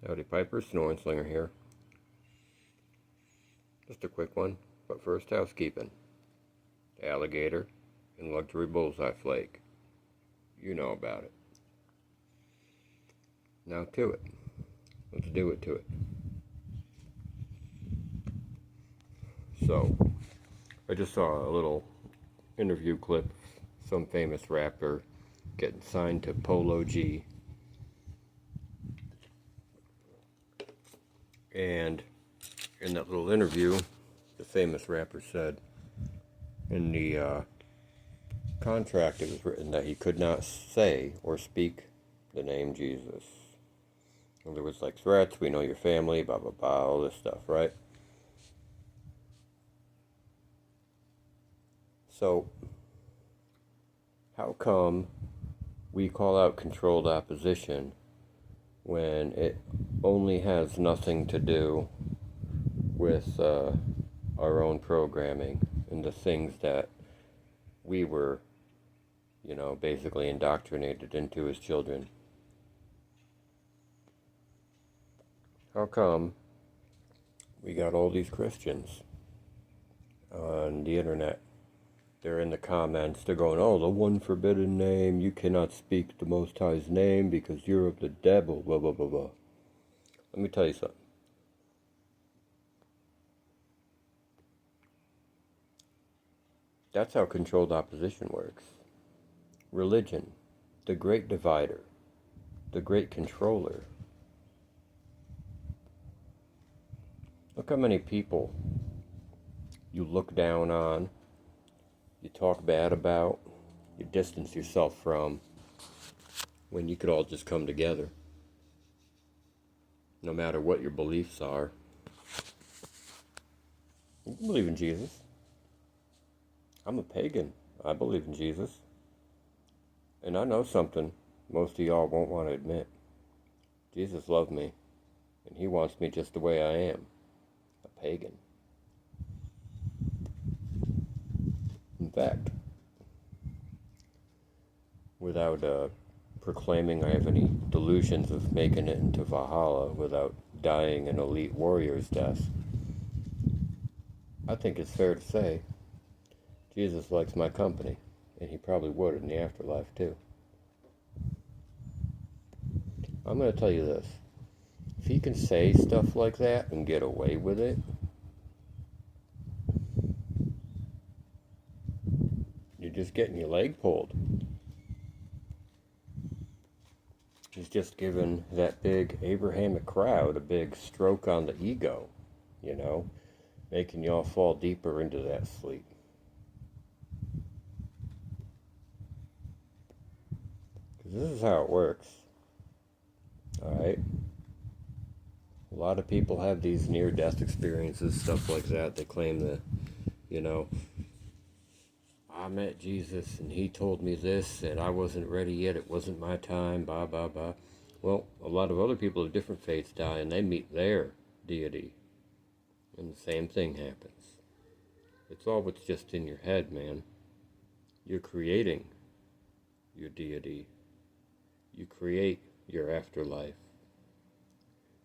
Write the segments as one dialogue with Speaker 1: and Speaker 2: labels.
Speaker 1: Howdy Piper, Snoring Slinger here. Just a quick one, but first housekeeping. Alligator and luxury bullseye flake. You know about it. Now to it. Let's do it to it. So, I just saw a little interview clip of some famous rapper getting signed to Polo G. And in that little interview, the famous rapper said in the contract it was written that he could not say or speak the name Jesus. And there was like threats, we know your family, blah blah blah, all this stuff, right? So, how come we call out controlled opposition when it only has nothing to do with our own programming and the things that we were, basically indoctrinated into as children? How come we got all these Christians on the internet? They're in the comments, they're going, oh, the one forbidden name, you cannot speak the Most High's name because you're of the devil, blah, blah, blah, blah. Let me tell you something. That's how controlled opposition works. Religion, the great divider, the great controller. Look how many people you look down on, you talk bad about, you distance yourself from, when you could all just come together. No matter what your beliefs are. You can believe in Jesus. I'm a pagan. I believe in Jesus. And I know something most of y'all won't want to admit. Jesus loved me. And he wants me just the way I am. A pagan. In fact, without proclaiming I have any delusions of making it into Valhalla without dying an elite warrior's death, I think it's fair to say Jesus likes my company, and he probably would in the afterlife too. I'm going to tell you this. If he can say stuff like that and get away with it, you're just getting your leg pulled. He's just giving that big Abrahamic crowd a big stroke on the ego, making y'all fall deeper into that sleep. Because this is how it works. Alright? A lot of people have these near-death experiences, stuff like that. They claim that, I met Jesus and he told me this and I wasn't ready yet, it wasn't my time, blah, blah, blah. Well, a lot of other people of different faiths die and they meet their deity. And the same thing happens. It's all what's just in your head, man. You're creating your deity. You create your afterlife.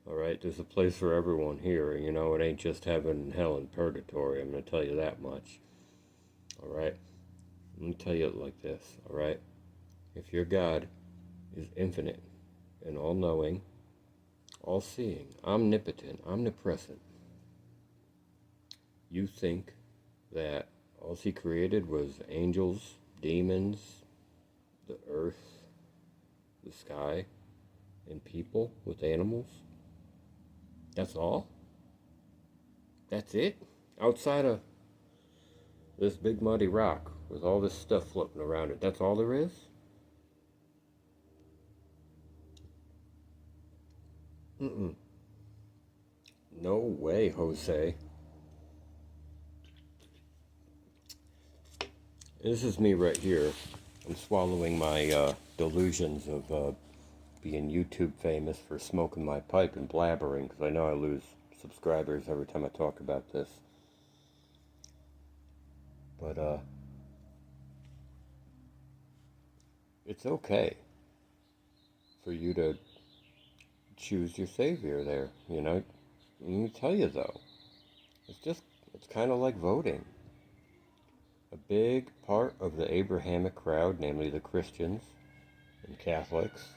Speaker 1: Alright, there's a place for everyone here. It ain't just heaven and hell and purgatory. I'm going to tell you that much. Alright? Let me tell you it like this, alright? If your God is infinite and all-knowing, all-seeing, omnipotent, omnipresent, you think that all he created was angels, demons, the earth, the sky, and people with animals? That's all? That's it? Outside of this big muddy rock with all this stuff floating around it, that's all there is? No way, Jose. This is me right here. I'm swallowing my delusions of being YouTube famous for smoking my pipe and blabbering, because I know I lose subscribers every time I talk about this. But it's okay for you to choose your savior there, you know. Let me tell you though, it's kind of like voting. A big part of the Abrahamic crowd, namely the Christians and Catholics,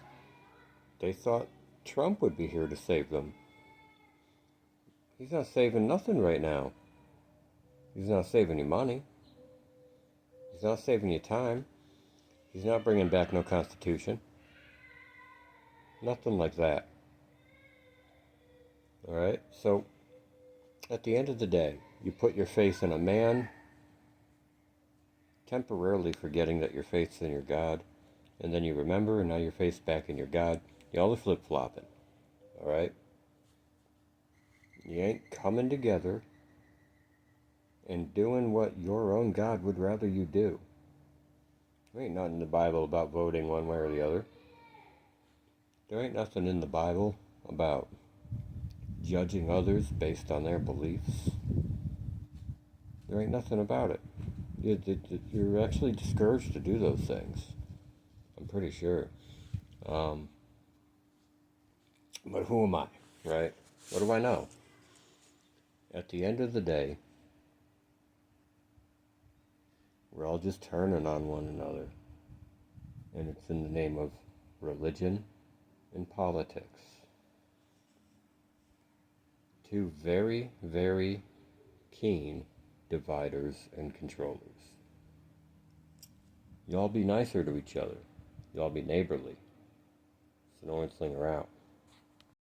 Speaker 1: they thought Trump would be here to save them. He's not saving nothing right now. He's not saving you money. He's not saving you time. He's not bringing back no constitution. Nothing like that. Alright? So, at the end of the day, you put your faith in a man, temporarily forgetting that your faith's in your God, and then you remember, and now your faith's back in your God. Y'all are flip-flopping. Alright? You ain't coming together and doing what your own God would rather you do. There ain't nothing in the Bible about voting one way or the other. There ain't nothing in the Bible about judging others based on their beliefs. There ain't nothing about it. You're actually discouraged to do those things. I'm pretty sure. But who am I, right? What do I know? At the end of the day, we're all just turning on one another. And it's in the name of religion and politics. Two very, very keen dividers and controllers. Y'all be nicer to each other. Y'all be neighborly. So no one sling her out.